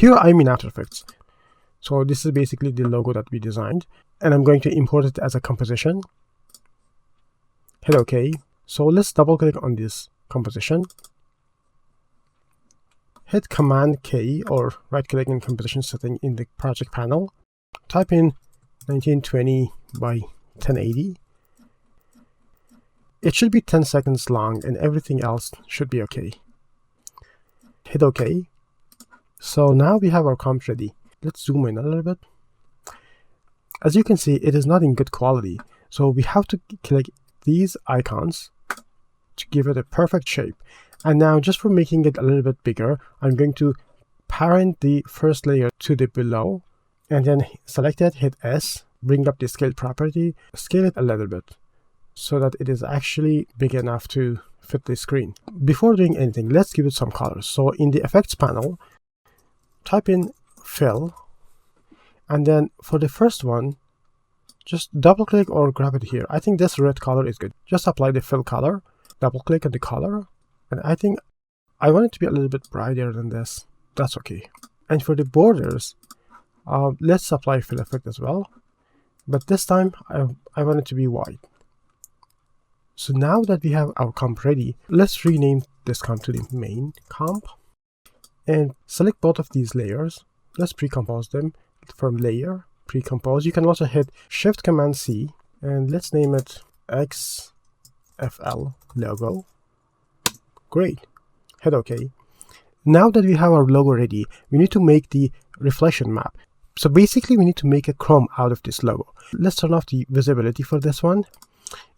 Here I'm in After Effects. So this is basically the logo that we designed, and I'm going to import it as a composition. Hit OK. So let's double click on this composition. Hit Command K or right click in composition setting in the project panel. Type in 1920 by 1080. It should be 10 seconds long and everything else should be okay. Hit OK. So now we have our comp ready. Let's zoom in a little bit. As you can see, it is not in good quality. So we have to click these icons to give it a perfect shape. And now just for making it a little bit bigger, I'm going to parent the first layer to the below and then select it, hit S, bring up the scale property, scale it a little bit so that it is actually big enough to fit the screen. Before doing anything, let's give it some colors. So in the effects panel, type in fill, and then for the first one, just double click or grab it here. I think this red color is good. Just apply the fill color, double click on the color, and I think I want it to be a little bit brighter than this. That's okay. And for the borders, let's apply fill effect as well, but this time I want it to be white. So now that we have our comp ready, let's rename this comp to the main comp and select both of these layers. Let's pre-compose them from layer, pre-compose. You can also hit Shift Command C and let's name it XFL logo. Great. Hit OK. Now that we have our logo ready, we need to make the reflection map. So basically we need to make a chrome out of this logo. Let's turn off the visibility for this one.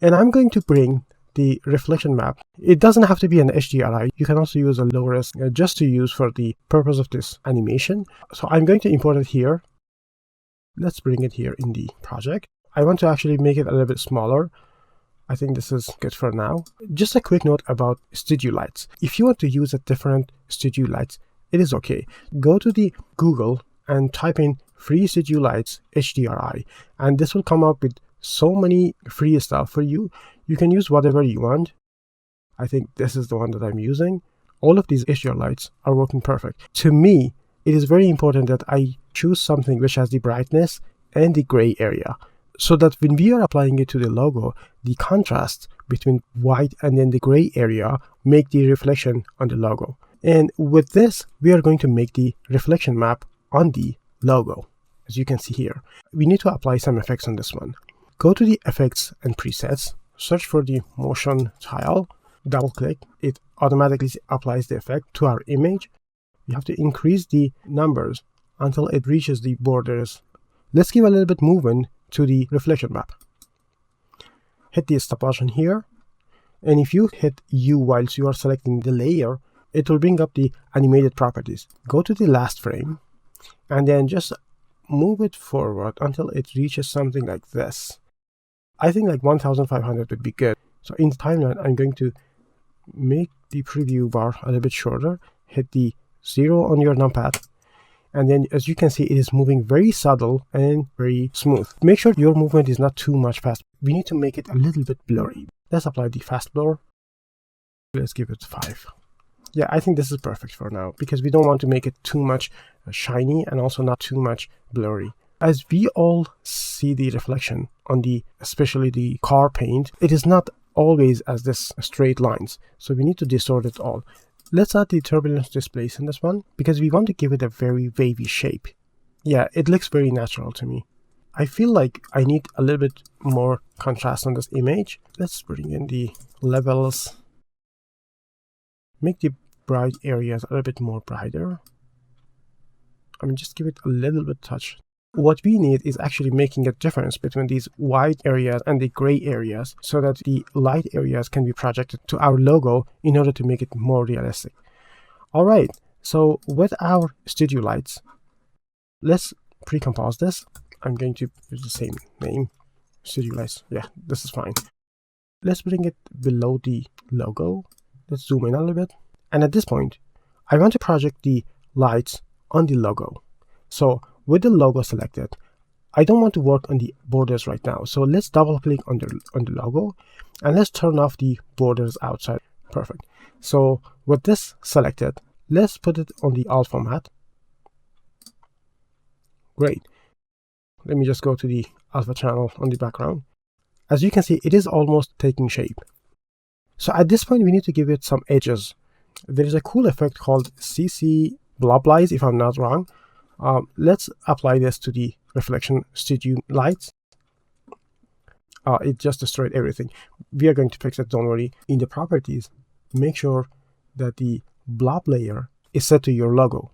And I'm going to bring the reflection map. It doesn't have to be an HDRI. You can also use a low res just to use for the purpose of this animation. So I'm going to import it here. Let's bring it here in the project. I want to actually make it a little bit smaller. I think this is good for now. Just a quick note about studio lights. If you want to use a different studio lights, it is okay. Go to the Google and type in free studio lights HDRI, and this will come up with so many free stuff for you. You can use whatever you want. I think this is the one that I'm using. All of these HDR lights are working perfect. To me, it is very important that I choose something which has the brightness and the gray area, so that when we are applying it to the logo, the contrast between white and then the gray area make the reflection on the logo. And with this, we are going to make the reflection map on the logo. As you can see here, we need to apply some effects on this one. Go to the effects and presets, search for the motion tile, double click, it automatically applies the effect to our image. We have to increase the numbers until it reaches the borders. Let's give a little bit movement to the reflection map. Hit the stop button here, and if you hit U whilst you are selecting the layer, it will bring up the animated properties. Go to the last frame and then just move it forward until it reaches something like this. I think like 1500 would be good. So in the timeline, I'm going to make the preview bar a little bit shorter, hit the 0 on your numpad, and then as you can see, it is moving very subtle and very smooth. Make sure your movement is not too much fast. We need to make it a little bit blurry. Let's apply the fast blur. Let's give it 5. Yeah, I think this is perfect for now because we don't want to make it too much shiny and also not too much blurry. As we all see the reflection on especially the car paint, it is not always as this straight lines. So we need to distort it all. Let's add the turbulence displace in this one because we want to give it a very wavy shape. Yeah, it looks very natural to me. I feel like I need a little bit more contrast on this image. Let's bring in the levels. Make the bright areas a little bit more brighter. I mean, just give it a little bit touch. What we need is actually making a difference between these white areas and the gray areas so that the light areas can be projected to our logo in order to make it more realistic. All right, so with our studio lights, let's pre-compose this. I'm going to use the same name, studio lights. Yeah, this is fine. Let's bring it below the logo. Let's zoom in a little bit. And at this point, I want to project the lights on the logo. So with the logo selected, I don't want to work on the borders right now. So let's double click on the logo and let's turn off the borders outside. Perfect. So with this selected, let's put it on the alt format. Great. Let me just go to the alpha channel on the background. As you can see, it is almost taking shape. So at this point, we need to give it some edges. There is a cool effect called CC Bloblize, if I'm not wrong. Let's apply this to the reflection studio lights. It just destroyed everything. We are going to fix it, don't worry. In the properties, make sure that the blob layer is set to your logo.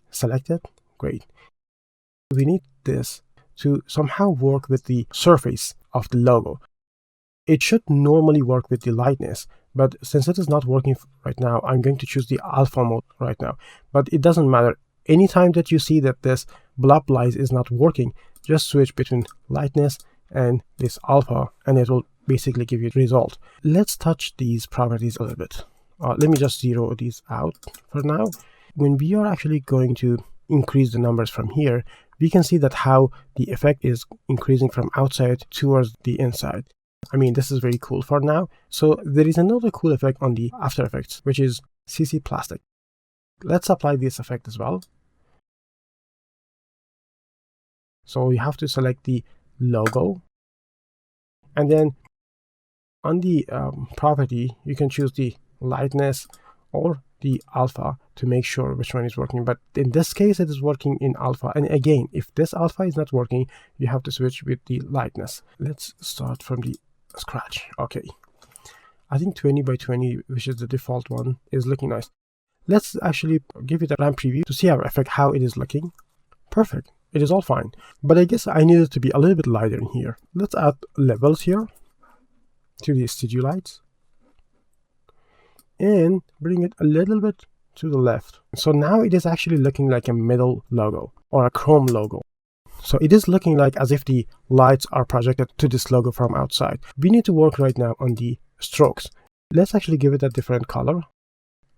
Select it. Great. We need this to somehow work with the surface of the logo. It should normally work with the lightness, but since it is not working right now, I'm going to choose the alpha mode right now. But it doesn't matter. Anytime that you see that this Bloblize is not working, just switch between lightness and this alpha, and it will basically give you the result. Let's touch these properties a little bit. Let me just zero these out for now. When we are actually going to increase the numbers from here, we can see that how the effect is increasing from outside towards the inside. I mean, this is very cool for now. So there is another cool effect on the After Effects, which is CC Plastic. Let's apply this effect as well. So you have to select the logo, and then on the property, you can choose the lightness or the alpha to make sure which one is working. But in this case, it is working in alpha. And again, if this alpha is not working, you have to switch with the lightness. Let's start from the scratch. Okay, I think 20 by 20, which is the default one, is looking nice. Let's actually give it a RAM preview to see our effect, how it is looking. Perfect. It is all fine. But I guess I need it to be a little bit lighter in here. Let's add levels here to the studio lights and bring it a little bit to the left. So now it is actually looking like a metal logo or a chrome logo. So it is looking like as if the lights are projected to this logo from outside. We need to work right now on the strokes. Let's actually give it a different color.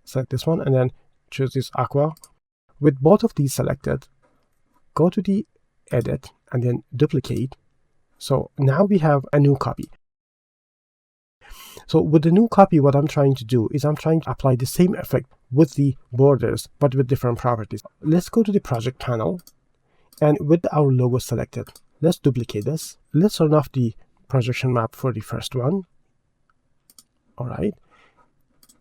Select this one and then choose this aqua. With both of these selected, go to the edit and then duplicate. So now we have a new copy. So with the new copy, what I'm trying to do is I'm trying to apply the same effect with the borders, but with different properties. Let's go to the project panel, and with our logo selected, let's duplicate this. Let's turn off the projection map for the first one. All right.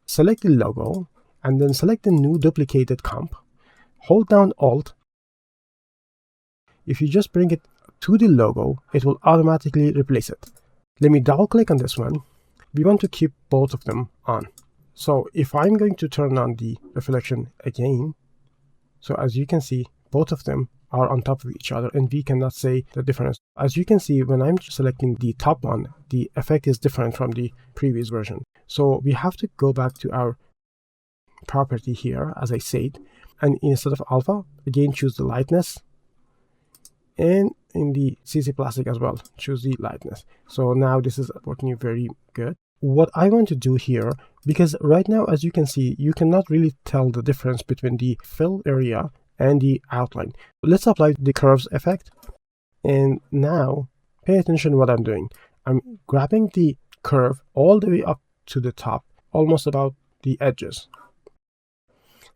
Select the logo, and then select the new duplicated comp. Hold down Alt. If you just bring it to the logo, it will automatically replace it. Let me double click on this one. We want to keep both of them on. So if I'm going to turn on the reflection again, so as you can see, both of them are on top of each other and we cannot say the difference. As you can see, when I'm selecting the top one, the effect is different from the previous version. So we have to go back to our property here, as I said, and instead of alpha, again choose the lightness, and in the CC Plastic as well, choose the lightness. So now this is working very good. What I want to do here, because right now, as you can see, you cannot really tell the difference between the fill area and the outline. Let's apply the curves effect. And now pay attention to what I'm doing. I'm grabbing the curve all the way up to the top, almost about the edges.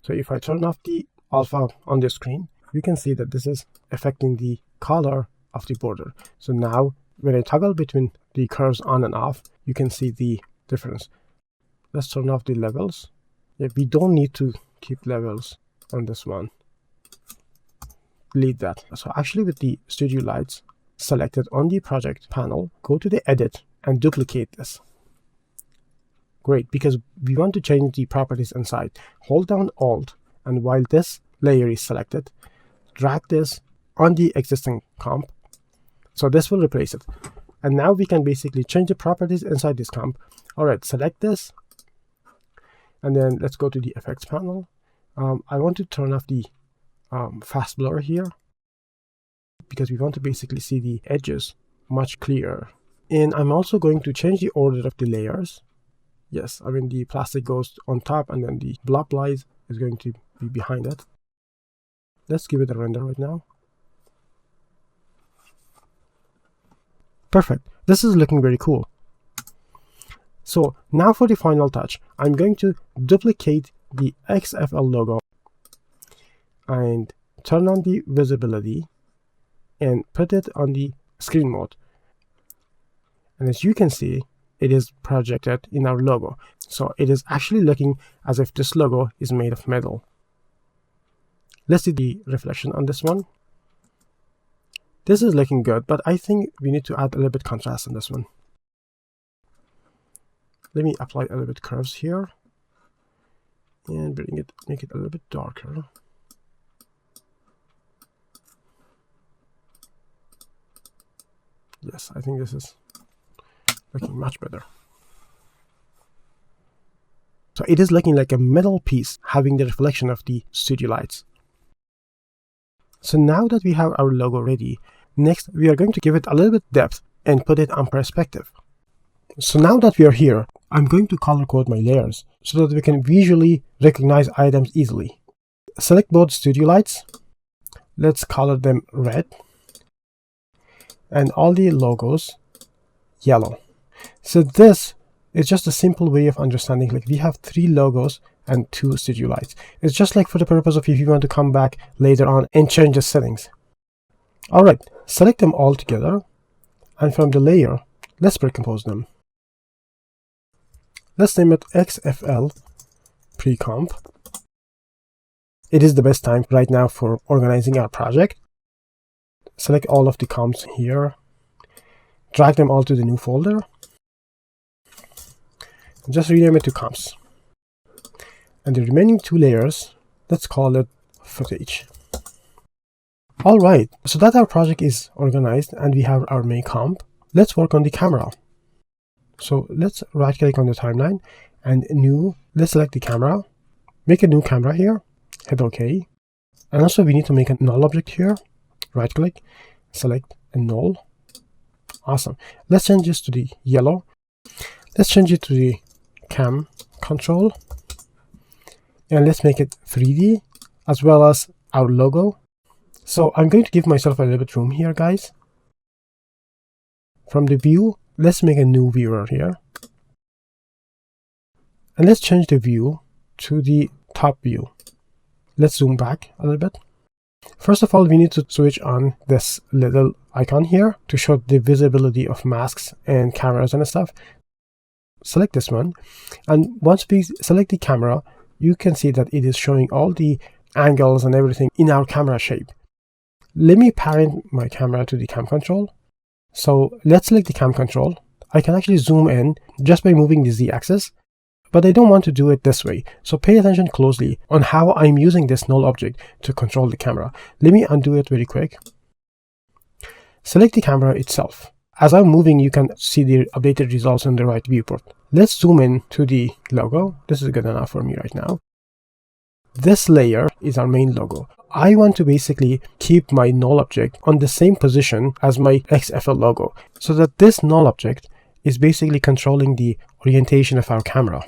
So if I turn off the alpha on the screen, you can see that this is affecting the color of the border. So now when I toggle between the curves on and off, you can see the difference. Let's turn off the levels. Yeah, we don't need to keep levels on this one. Delete that. So actually with the studio lights selected on the project panel, go to the edit and duplicate this. Great, because we want to change the properties inside. Hold down Alt, and while this layer is selected, drag this on the existing comp. So this will replace it. And now we can basically change the properties inside this comp. All right, select this. And then let's go to the effects panel. I want to turn off the fast blur here, because we want to basically see the edges much clearer. And I'm also going to change the order of the layers. Yes, I mean the plastic goes on top and then the Bloblize is going to be behind it. Let's give it a render right now. Perfect. This is looking very cool. So now for the final touch, I'm going to duplicate the XFL logo and turn on the visibility and put it on the screen mode. And as you can see, it is projected in our logo. So it is actually looking as if this logo is made of metal. Let's see the reflection on this one. This is looking good, but I think we need to add a little bit contrast on this one. Let me apply a little bit curves here and make it a little bit darker. Yes, I think this is looking much better. So it is looking like a metal piece having the reflection of the studio lights. So now that we have our logo ready, next we are going to give it a little bit depth and put it on perspective. So now that we are here, I'm going to color code my layers so that we can visually recognize items easily. Select both studio lights. Let's color them red. And all the logos yellow. So this is just a simple way of understanding, like we have 3 logos and 2 studio lights. It's just like for the purpose of if you want to come back later on and change the settings. Alright, select them all together, and from the layer, let's pre-compose them. Let's name it XFL pre-comp. It is the best time right now for organizing our project. Select all of the comps here, drag them all to the new folder, and just rename it to comps. And the remaining 2 layers, let's call it footage. Alright, so that our project is organized and we have our main comp, let's work on the camera. So let's right click on the timeline and new, let's select the camera, make a new camera here, hit OK. And also we need to make a null object here. Right click, select a null. Awesome. Let's change this to the yellow. Let's change it to the cam control. And let's make it 3D as well as our logo. So I'm going to give myself a little bit room here, guys. From the view, let's make a new viewer here. And let's change the view to the top view. Let's zoom back a little bit. First of all, we need to switch on this little icon here to show the visibility of masks and cameras and stuff. Select this one, and once we select the camera, you can see that it is showing all the angles and everything in our camera shape. Let me parent my camera to the cam control. So let's select the cam control. I can actually zoom in just by moving the Z-axis, but I don't want to do it this way. So pay attention closely on how I'm using this null object to control the camera. Let me undo it very quick. Select the camera itself. As I'm moving, you can see the updated results in the right viewport. Let's zoom in to the logo. This is good enough for me right now. This layer is our main logo. I want to basically keep my null object on the same position as my XFL logo, so that this null object is basically controlling the orientation of our camera.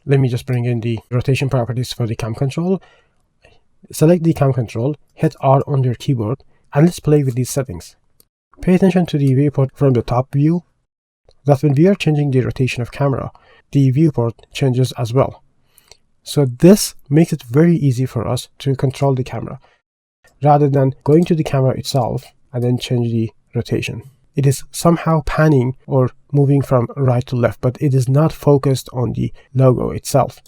Let me just bring in the rotation properties for the cam control. Select the cam control, hit R on your keyboard, and let's play with these settings. Pay attention to the viewport from the top view, that when we are changing the rotation of camera, the viewport changes as well. So this makes it very easy for us to control the camera, rather than going to the camera itself and then change the rotation. It is somehow panning or moving from right to left, but it is not focused on the logo itself.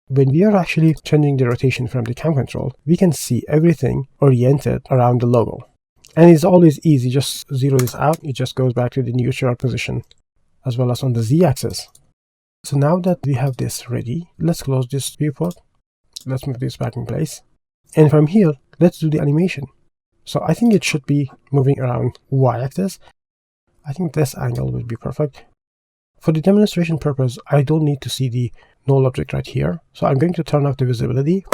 When we are actually changing the rotation from the cam control, we can see everything oriented around the logo. And it's always easy, just zero this out, it just goes back to the neutral position, as well as on the Z-axis. So now that we have this ready, let's close this viewport. Let's move this back in place. And from here, let's do the animation. So I think it should be moving around Y-axis. I think this angle would be perfect. For the demonstration purpose, I don't need to see the null object right here. So I'm going to turn off the visibility.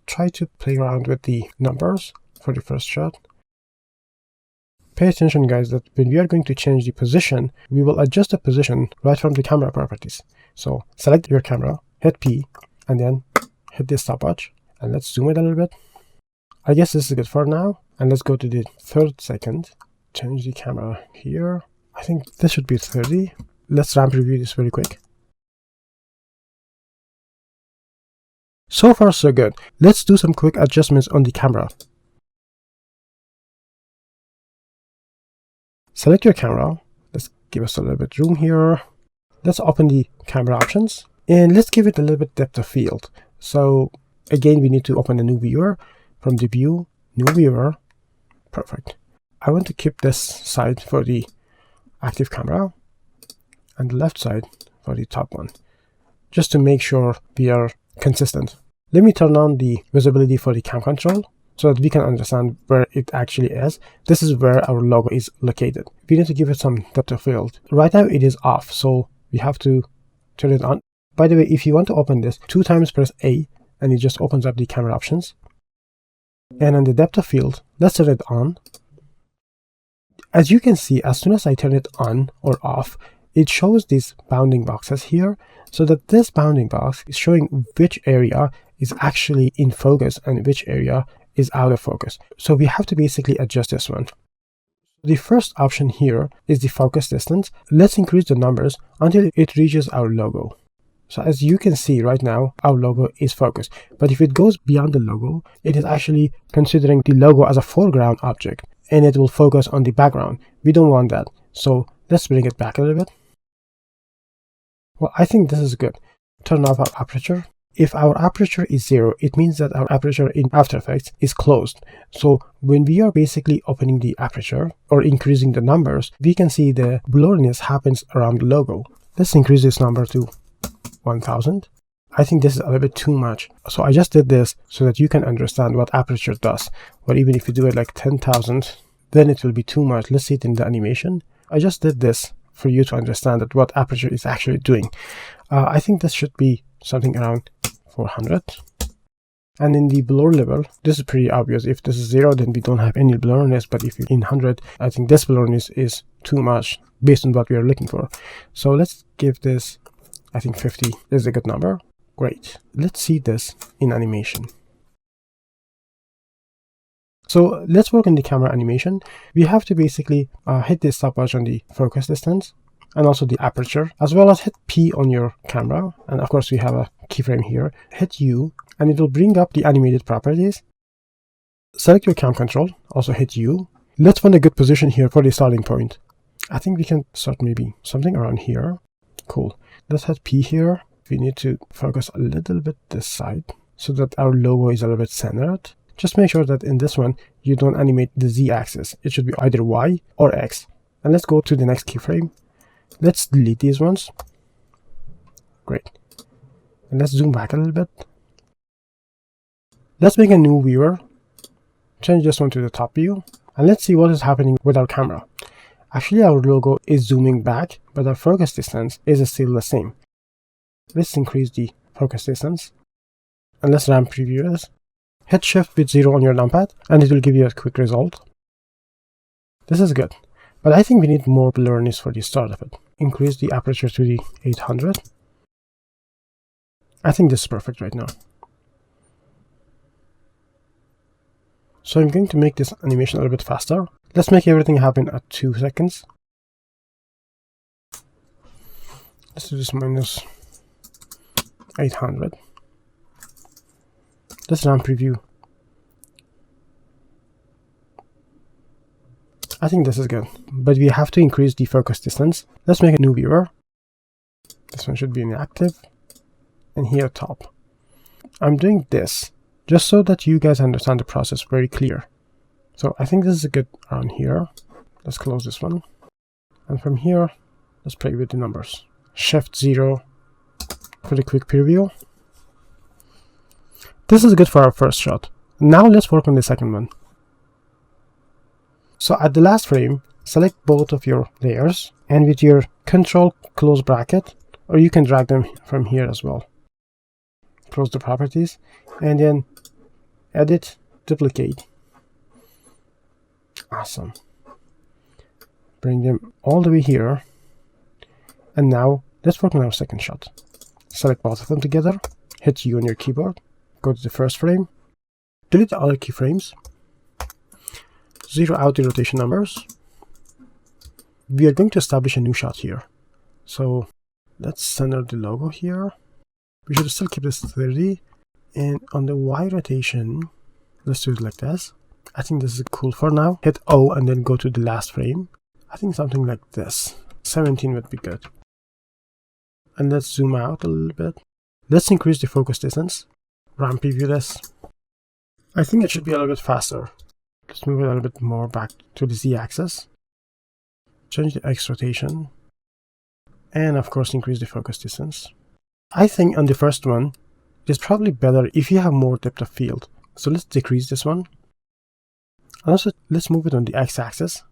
Try to play around with the numbers for the first shot. Pay attention, guys, that when we are going to change the position, we will adjust the position right from the camera properties. So select your camera, hit P, and then hit the stopwatch, and let's zoom it a little bit. I guess this is good for now. And let's go to the 3rd second. Change the camera here. I think this should be 30. Let's ramp review this very quick. So far so good. Let's do some quick adjustments on the camera. Select your camera. Let's give us a little bit room here. Let's open the camera options and let's give it a little bit depth of field. So again, we need to open a new viewer. From the view, new viewer. Perfect. I want to keep this side for the active camera and the left side for the top one, just to make sure we are consistent. Let me turn on the visibility for the cam control so that we can understand where it actually is. This is where our logo is located. We need to give it some depth of field. Right now it is off, so we have to turn it on. By the way, if you want to open this, 2 times press A and it just opens up the camera options. And on the depth of field, let's turn it on. As you can see, as soon as I turn it on or off, it shows these bounding boxes here, so that this bounding box is showing which area is actually in focus and which area is out of focus. So we have to basically adjust this one. The first option here is the focus distance. Let's increase the numbers until it reaches our logo. So as you can see right now, our logo is focused. But if it goes beyond the logo, it is actually considering the logo as a foreground object, and it will focus on the background. We don't want that. So let's bring it back a little bit. Well, I think this is good. Turn off our aperture. If our aperture is 0, it means that our aperture in After Effects is closed. So when we are basically opening the aperture or increasing the numbers, we can see the blurriness happens around the logo. Let's increase this number to 1000. I think this is a little bit too much. So I just did this so that you can understand what aperture does. Or even if you do it like 10,000, then it will be too much. Let's see it in the animation. I just did this for you to understand that what aperture is actually doing. I think this should be something around 400. And in the blur level, this is pretty obvious. If this is 0, then we don't have any blurriness. But if you're in 100, I think this blurriness is too much based on what we are looking for. So let's give this, I think 50 is a good number. Great. Let's see this in animation. So let's work on the camera animation. We have to basically hit the stopwatch on the focus distance and also the aperture, as well as hit P on your camera. And of course we have a keyframe here. Hit U and it will bring up the animated properties. Select your cam control, also hit U. Let's find a good position here for the starting point. I think we can start maybe something around here. Cool. Let's hit P here. We need to focus a little bit this side so that our logo is a little bit centered. Just make sure that in this one, you don't animate the Z axis. It should be either Y or X. And let's go to the next keyframe. Let's delete these ones. Great. And let's zoom back a little bit. Let's make a new viewer. Change this one to the top view. And let's see what is happening with our camera. Actually, our logo is zooming back, but our focus distance is still the same. Let's increase the focus distance. And let's ramp preview this. Hit Shift with 0 on your numpad, and it will give you a quick result. This is good, but I think we need more blurriness for the start of it. Increase the aperture to the 800. I think this is perfect right now. So I'm going to make this animation a little bit faster. Let's make everything happen at 2 seconds. Let's do this minus 800. Let's run preview. I think this is good, but we have to increase the focus distance. Let's make a new viewer. This one should be inactive. And here top. I'm doing this just so that you guys understand the process very clear. So I think this is a good around here. Let's close this one. And from here, let's play with the numbers. Shift 0 for the quick preview. This is good for our first shot. Now let's work on the second one. So at the last frame, select both of your layers and with your Control close bracket, or you can drag them from here as well. Close the properties and then edit, duplicate. Awesome. Bring them all the way here. And now let's work on our second shot. Select both of them together, hit U on your keyboard. Go to the first frame, delete the other keyframes, zero out the rotation numbers. We are going to establish a new shot here. So let's center the logo here. We should still keep this 30. And on the Y rotation, let's do it like this. I think this is cool for now. Hit O and then go to the last frame. I think something like this. 17 would be good. And let's zoom out a little bit. Let's increase the focus distance. Run preview this. I think it should be a little bit faster. Let's move it a little bit more back to the z-axis. Change the X rotation. And of course increase the focus distance. I think on the first one, it's probably better if you have more depth of field. So let's decrease this one. And also let's move it on the X-axis.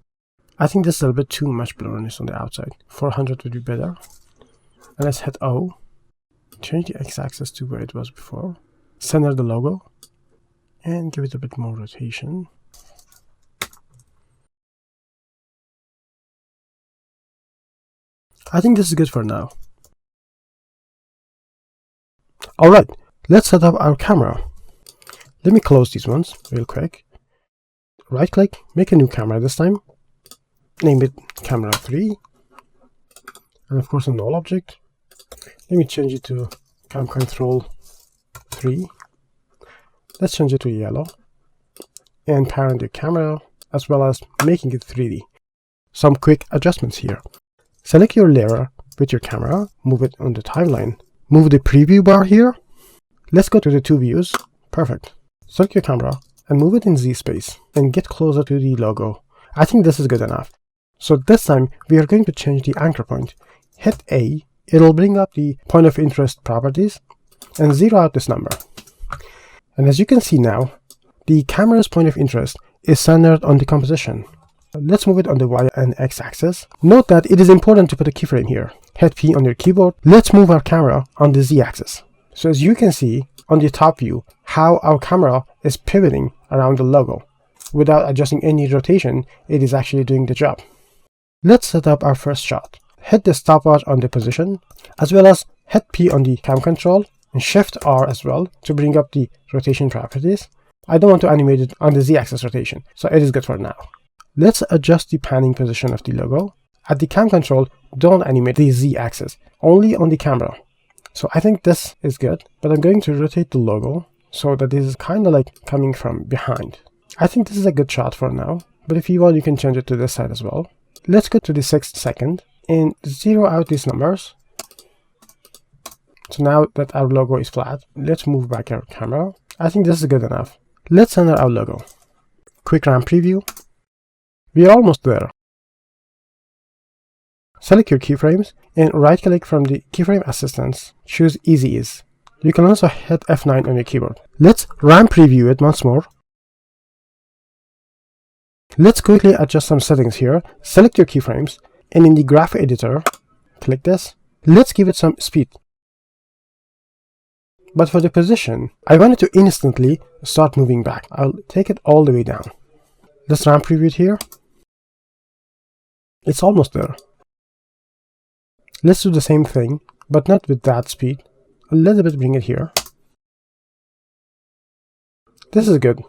I think this is a little bit too much blurriness on the outside. 400 would be better. And let's hit O. Change the X-axis to where it was before. Center the logo. And give it a bit more rotation. I think this is good for now. Alright, let's set up our camera. Let me close these ones real quick. Right click, make a new camera this time. Name it camera 3. And of course a null object. Let me change it to cam control 3. Let's change it to yellow. And parent the camera as well as making it 3D. Some quick adjustments here. Select your layer with your camera, move it on the timeline. Move the preview bar here. Let's go to the two views. Perfect. Select your camera and move it in Z space and get closer to the logo. I think this is good enough. So this time we are going to change the anchor point. Hit A, it'll bring up the point of interest properties and zero out this number. And as you can see now, the camera's point of interest is centered on the composition. Let's move it on the Y and X axis. Note that it is important to put a keyframe here. Hit P on your keyboard. Let's move our camera on the Z axis. So as you can see on the top view, how our camera is pivoting around the logo. Without adjusting any rotation, it is actually doing the job. Let's set up our first shot. Hit the stopwatch on the position, as well as hit P on the cam control, and Shift R as well to bring up the rotation properties. I don't want to animate it on the Z-axis rotation, so it is good for now. Let's adjust the panning position of the logo. At the cam control, don't animate the Z-axis, only on the camera. So I think this is good, but I'm going to rotate the logo so that this is kind of like coming from behind. I think this is a good shot for now, but if you want, you can change it to this side as well. Let's go to the 6th second and zero out these numbers. So now that our logo is flat, let's move back our camera. I think this is good enough. Let's center our logo. Quick run preview. We are almost there. Select your keyframes and right click from the keyframe assistance. Choose Easy Ease. You can also hit F9 on your keyboard. Let's run preview it once more. Let's quickly adjust some settings here. Select your keyframes and in the graph editor, click this. Let's give it some speed. But for the position, I want it to instantly start moving back. I'll take it all the way down. Let's run preview it here. It's almost there. Let's do the same thing, but not with that speed. A little bit bring it here. This is good.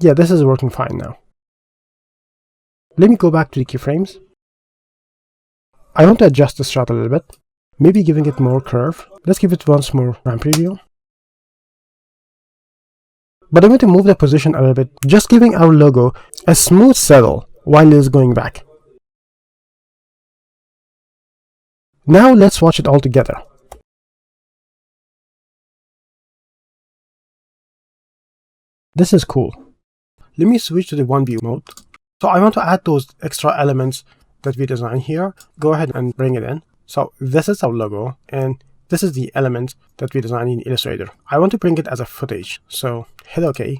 Yeah, this is working fine now. Let me go back to the keyframes. I want to adjust this shot a little bit. Maybe giving it more curve. Let's give it once more run preview. But I'm going to move the position a little bit, just giving our logo a smooth settle while it is going back. Now let's watch it all together. This is cool. Let me switch to the one view mode. So I want to add those extra elements that we designed here. Go ahead and bring it in. So this is our logo, and this is the element that we designed in Illustrator. I want to bring it as a footage, so hit OK.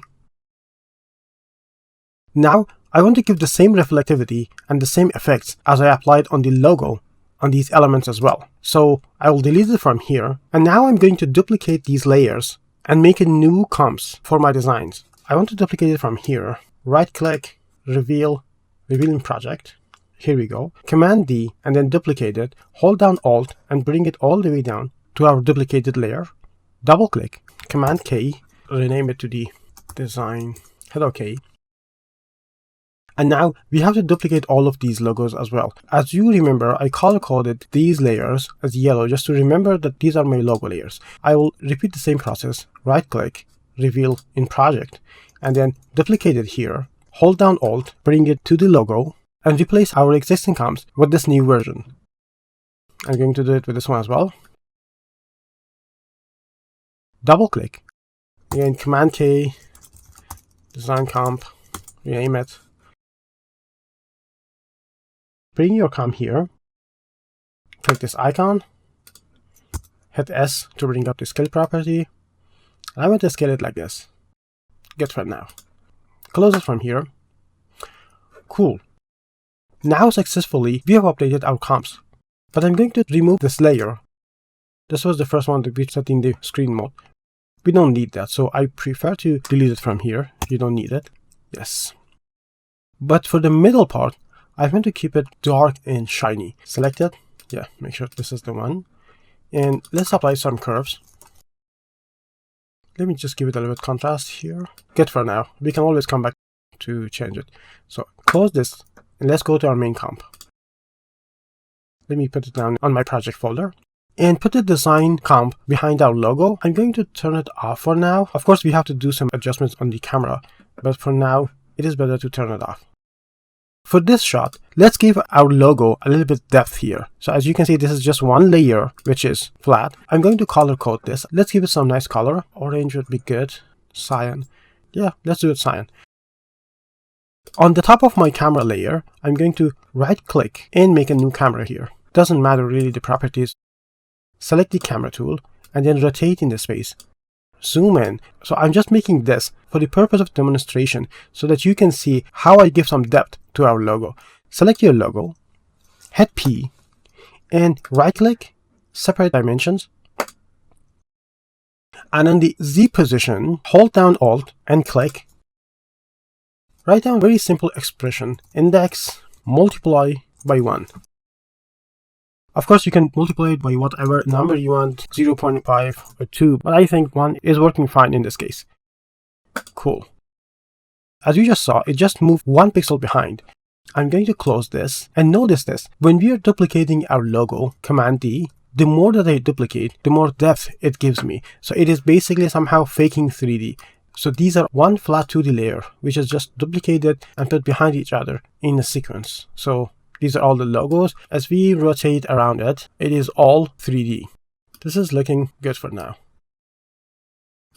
Now I want to give the same reflectivity and the same effects as I applied on the logo on these elements as well. So I will delete it from here, and now I'm going to duplicate these layers and make a new comps for my designs. I want to duplicate it from here. Right click, reveal in project. Here we go. Command D and then duplicate it. Hold down Alt and bring it all the way down to our duplicated layer. Double click. Command K. Rename it to the design. Hit OK. And now we have to duplicate all of these logos as well. As you remember, I color-coded these layers as yellow just to remember that these are my logo layers. I will repeat the same process. Right click, reveal in project, and then duplicate it here. hold down Alt, bring it to the logo, and replace our existing comps with this new version. I'm going to do it with this one as well. Double click, again Command K, design comp, rename it. Bring your comp here, click this icon, hit S to bring up the scale property. I want to scale it like this. Good for now. Close it from here. Cool. Now successfully we have updated our comps, but I'm going to remove this layer. This was the first one that we set in the screen mode. We don't need that, so I prefer to delete it from here. You don't need it. Yes. But for the middle part, I want to keep it dark and shiny. Select it. Yeah, make sure this is the one. And let's apply some curves. Let me just give it a little bit contrast here. Good for now. We can always come back to change it. So close this and let's go to our main comp. Let me put it down on my project folder and put the design comp behind our logo. I'm going to turn it off for now. Of course, we have to do some adjustments on the camera, but for now, it is better to turn it off. For this shot, let's give our logo a little bit depth here. So as you can see, this is just one layer, which is flat. I'm going to color code this. Let's give it some nice color. Orange would be good. Cyan. Yeah, let's do it cyan. On the top of my camera layer, I'm going to right click and make a new camera here. Doesn't matter really the properties. Select the camera tool and then rotate in the space. Zoom in. So I'm just making this for the purpose of demonstration so that you can see how I give some depth to our logo. Select your logo, hit P, and right click, separate dimensions. And on the Z position, hold down Alt and click. Write down a very simple expression, index multiply by 1. Of course, you can multiply it by whatever number you want, 0.5 or 2, but I think 1 is working fine in this case. Cool. As you just saw, it just moved 1 pixel behind. I'm going to close this, and notice this. When we are duplicating our logo, Command D, the more that I duplicate, the more depth it gives me. So it is basically somehow faking 3D. So these are one flat 2D layer, which is just duplicated and put behind each other in a sequence. So these are all the logos. As we rotate around it, it is all 3D. This is looking good for now.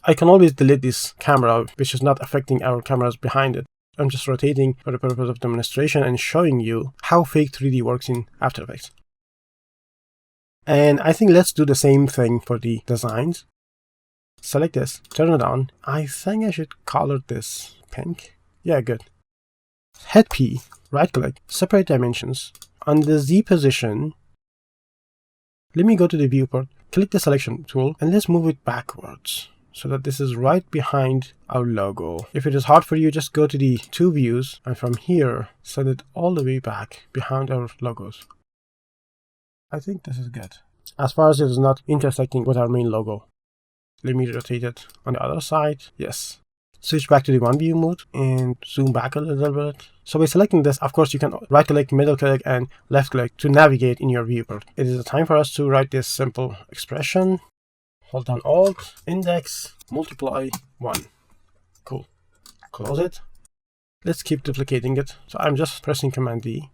I can always delete this camera, which is not affecting our cameras behind it. I'm just rotating for the purpose of demonstration and showing you how fake 3D works in After Effects. And I think let's do the same thing for the designs. Select this, turn it on. I think I should color this pink. Yeah, good. Hit P, right click, separate dimensions. On the Z position, let me go to the viewport, click the selection tool, and let's move it backwards so that this is right behind our logo. If it is hard for you, just go to the 2 views, and from here, set it all the way back behind our logos. I think this is good. As far as it is not intersecting with our main logo. Let me rotate it on the other side. Yes. Switch back to the 1 view mode and zoom back a little bit. So by selecting this, of course, you can right click, middle click, and left click to navigate in your viewport. It is time for us to write this simple expression. Hold down Alt, index, multiply 1. Cool. Close it. Let's keep duplicating it. So I'm just pressing Command D.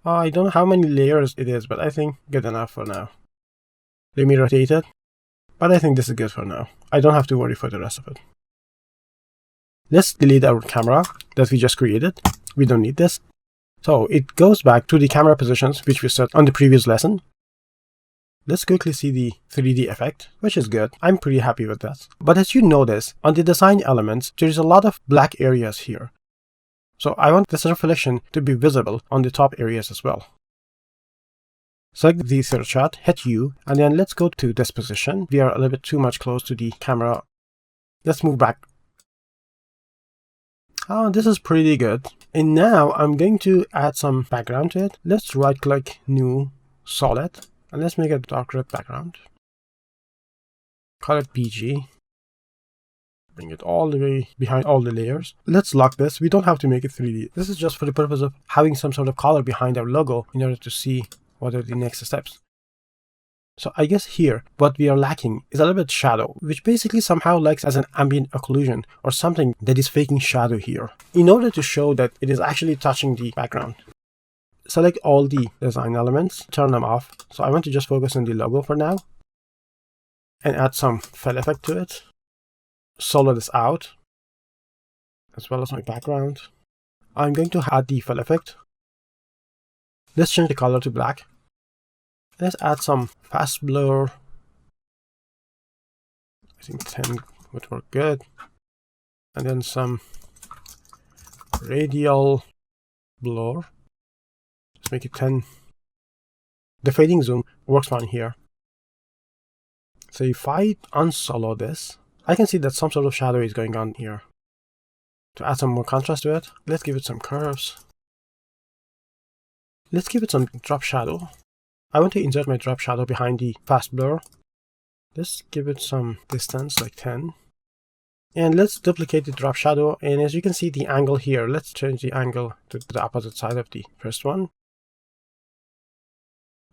I don't know how many layers it is, but I think good enough for now. Let me rotate it. But I think this is good for now. I don't have to worry for the rest of it. Let's delete our camera that we just created. We don't need this. So it goes back to the camera positions, which we set on the previous lesson. Let's quickly see the 3D effect, which is good. I'm pretty happy with that. But as you notice, on the design elements, there is a lot of black areas here. So I want this reflection to be visible on the top areas as well. Select the third shot, hit U, and then let's go to this position. We are a little bit too much close to the camera. Let's move back. Oh, this is pretty good. And now I'm going to add some background to it. Let's right click, New, Solid, and let's make a dark red background. Call it BG. Bring it all the way behind all the layers. Let's lock this. We don't have to make it 3D. This is just for the purpose of having some sort of color behind our logo in order to see what are the next steps. So I guess here, what we are lacking is a little bit shadow, which basically somehow acts as an ambient occlusion or something that is faking shadow here, in order to show that it is actually touching the background. Select all the design elements, turn them off. So I want to just focus on the logo for now, and add some fill effect to it. Solo this out, as well as my background. I'm going to add the fill effect. Let's change the color to black. Let's add some fast blur. I think 10 would work good. And then some radial blur. Let's make it 10. The fading zoom works fine here. So if I unsolo this, I can see that some sort of shadow is going on here. To add some more contrast to it, let's give it some curves. Let's give it some drop shadow. I want to insert my drop shadow behind the fast blur. Let's give it some distance, like 10. And let's duplicate the drop shadow. And as you can see the angle here, let's change the angle to the opposite side of the first one.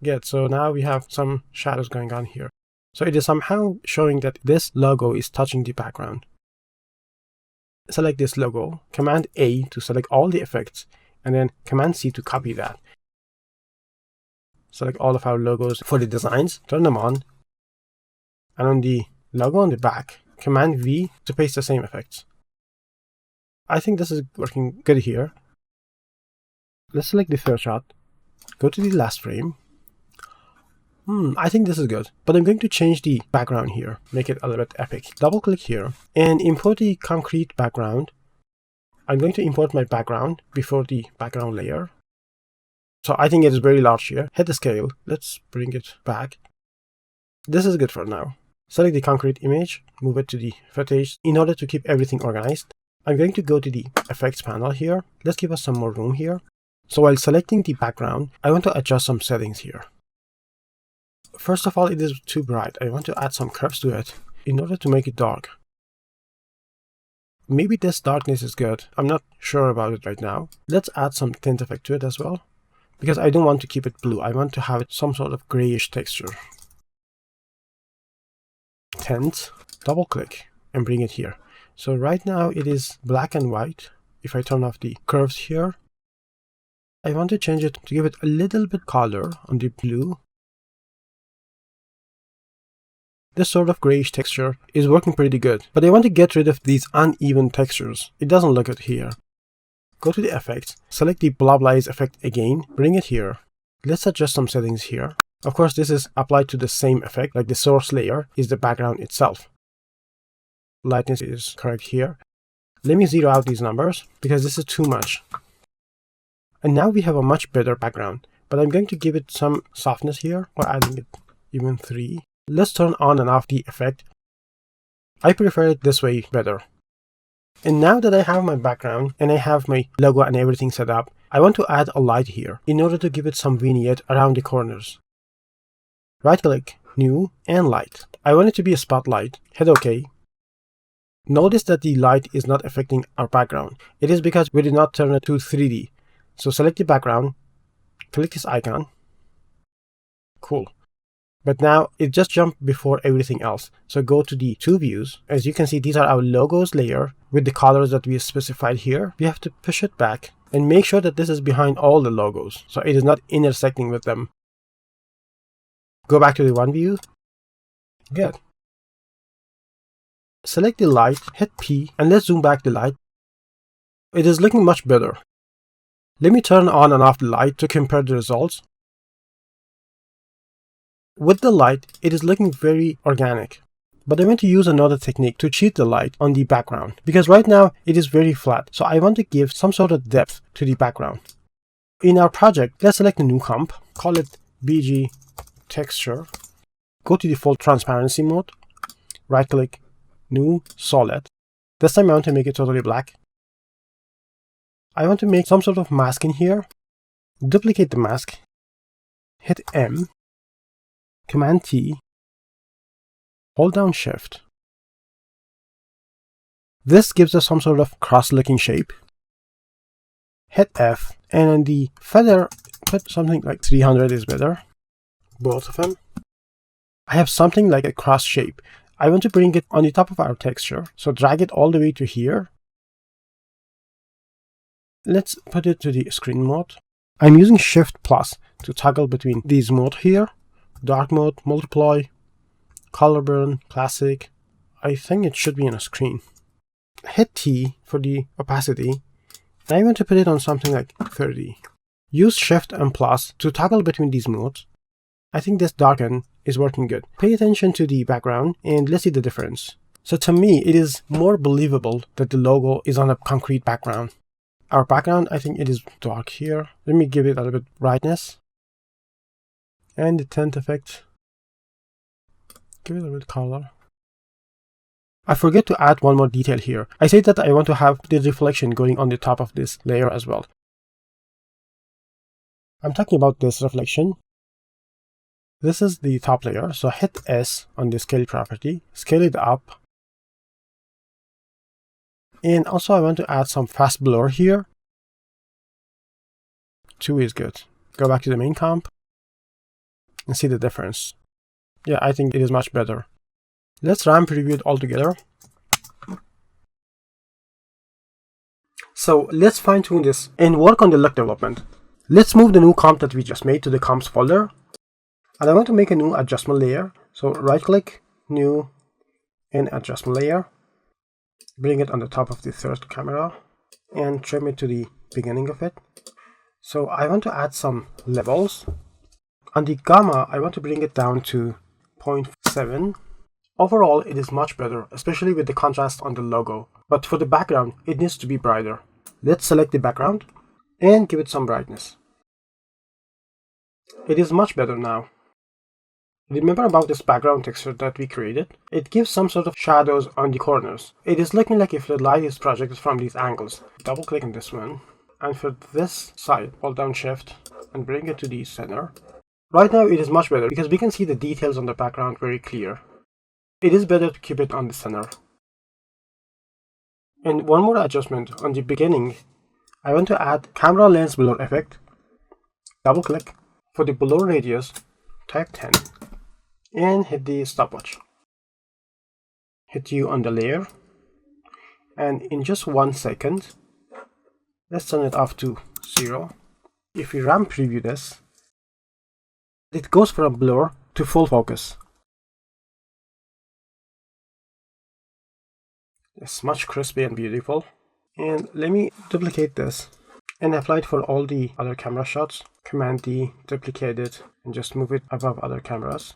Good, so now we have some shadows going on here. So it is somehow showing that this logo is touching the background. Select this logo, Command A to select all the effects, and then Command C to copy that. Select all of our logos for the designs, turn them on, and on the logo on the back, Command V to paste the same effects. I think this is working good here. Let's select the third shot, go to the last frame. I think this is good, but I'm going to change the background here, make it a little bit epic. Double click here and import the concrete background. I'm going to import my background before the background layer. So I think it is very large here. Hit the scale. Let's bring it back. This is good for now. Select the concrete image, move it to the footage in order to keep everything organized. I'm going to go to the effects panel here. Let's give us some more room here. So while selecting the background, I want to adjust some settings here. First of all, it is too bright. I want to add some curves to it in order to make it dark. Maybe this darkness is good. I'm not sure about it right now. Let's add some tint effect to it as well, because I don't want to keep it blue. I want to have it some sort of grayish texture. Tint, double click and bring it here. So right now it is black and white. If I turn off the curves here, I want to change it to give it a little bit color on the blue. This sort of grayish texture is working pretty good, but I want to get rid of these uneven textures. It doesn't look good here. Go to the effects, select the blobblize effect again, bring it here. Let's adjust some settings here. Of course, this is applied to the same effect, like the source layer is the background itself. Lightness is correct here. Let me zero out these numbers because this is too much. And now we have a much better background, but I'm going to give it some softness here by adding it even 3. Let's turn on and off the effect. I prefer it this way better. And now that I have my background and I have my logo and everything set up, I want to add a light here in order to give it some vignette around the corners. Right click, New, and Light. I want it to be a spotlight. Hit OK. Notice that the light is not affecting our background. It is because we did not turn it to 3D. So select the background, click this icon. Cool. But now it just jumped before everything else. So go to the two views. As you can see, these are our logos layer with the colors that we specified here. We have to push it back and make sure that this is behind all the logos, so it is not intersecting with them. Go back to the one view. Good. Select the light, hit P, and let's zoom back the light. It is looking much better. Let me turn on and off the light to compare the results. With the light, it is looking very organic. But I want to use another technique to cheat the light on the background, because right now it is very flat. So I want to give some sort of depth to the background. In our project, let's select a new comp, call it BG Texture. Go to the full transparency mode, right click, New, Solid. This time I want to make it totally black. I want to make some sort of mask in here. Duplicate the mask, hit M, Command T, hold down Shift. This gives us some sort of cross-looking shape. Hit F, and on the feather, put something like 300 is better. Both of them. I have something like a cross shape. I want to bring it on the top of our texture, so drag it all the way to here. Let's put it to the screen mode. I'm using Shift plus to toggle between these modes here. Dark mode, multiply, color burn, classic. I think it should be on a screen. Hit T for the opacity. Now I want to put it on something like 30. Use Shift and plus to toggle between these modes. I think this darken is working good. Pay attention to the background and let's see the difference. So to me, it is more believable that the logo is on a concrete background. Our background, I think it is dark here. Let me give it a little bit brightness. And the tint effect. Give it a little bit color. I forget to add one more detail here. I said that I want to have the reflection going on the top of this layer as well. I'm talking about this reflection. This is the top layer, so hit S on the scale property, scale it up. And also I want to add some fast blur here. 2 is good. Go back to the main comp and see the difference. Yeah, I think it is much better. Let's run preview it all together. So let's fine tune this and work on the look development. Let's move the new comp that we just made to the comps folder. And I want to make a new adjustment layer. So right click, new, and adjustment layer. Bring it on the top of the third camera and trim it to the beginning of it. So I want to add some levels. On the gamma, I want to bring it down to 0.7. Overall, it is much better, especially with the contrast on the logo. But for the background, it needs to be brighter. Let's select the background and give it some brightness. It is much better now. Remember about this background texture that we created? It gives some sort of shadows on the corners. It is looking like if the light is projected from these angles. Double click on this one. And for this side, hold down Shift and bring it to the center. Right now it is much better because we can see the details on the background very clear. It is better to keep it on the center. And one more adjustment on the beginning. I want to add camera lens blur effect. Double click. For the blur radius, type 10. And hit the stopwatch. Hit U on the layer. And in just 1 second, let's turn it off to 0. If we RAM preview this, it goes from blur to full focus. It's much crispy and beautiful. And let me duplicate this and apply it for all the other camera shots. Command D, duplicate it, and just move it above other cameras.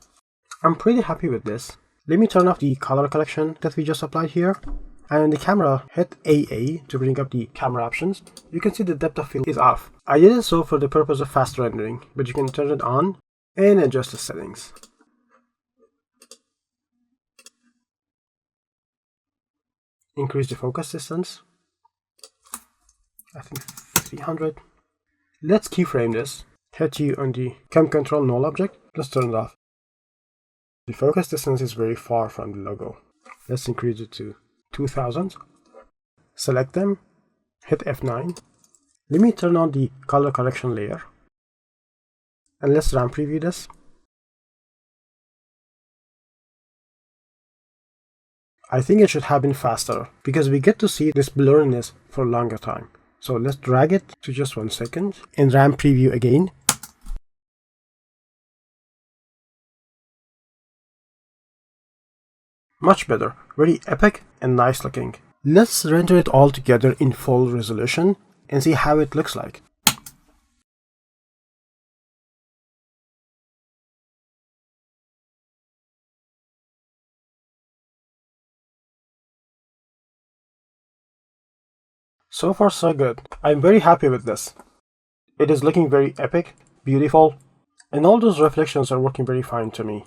I'm pretty happy with this. Let me turn off the color collection that we just applied here. And in the camera, hit AA to bring up the camera options. You can see the depth of field is off. I did it so for the purpose of fast rendering, but you can turn it on and adjust the settings. Increase the focus distance. I think 300. Let's keyframe this. Hit U on the cam control null object. Let's turn it off. The focus distance is very far from the logo. Let's increase it to 2000. Select them. Hit F9. Let me turn on the color correction layer. And let's RAM preview this. I think it should happen faster because we get to see this blurriness for a longer time. So let's drag it to just 1 second and RAM preview again. Much better, very epic and nice looking. Let's render it all together in full resolution and see how it looks like. So far so good. I'm very happy with this. It is looking very epic, beautiful, and all those reflections are working very fine to me.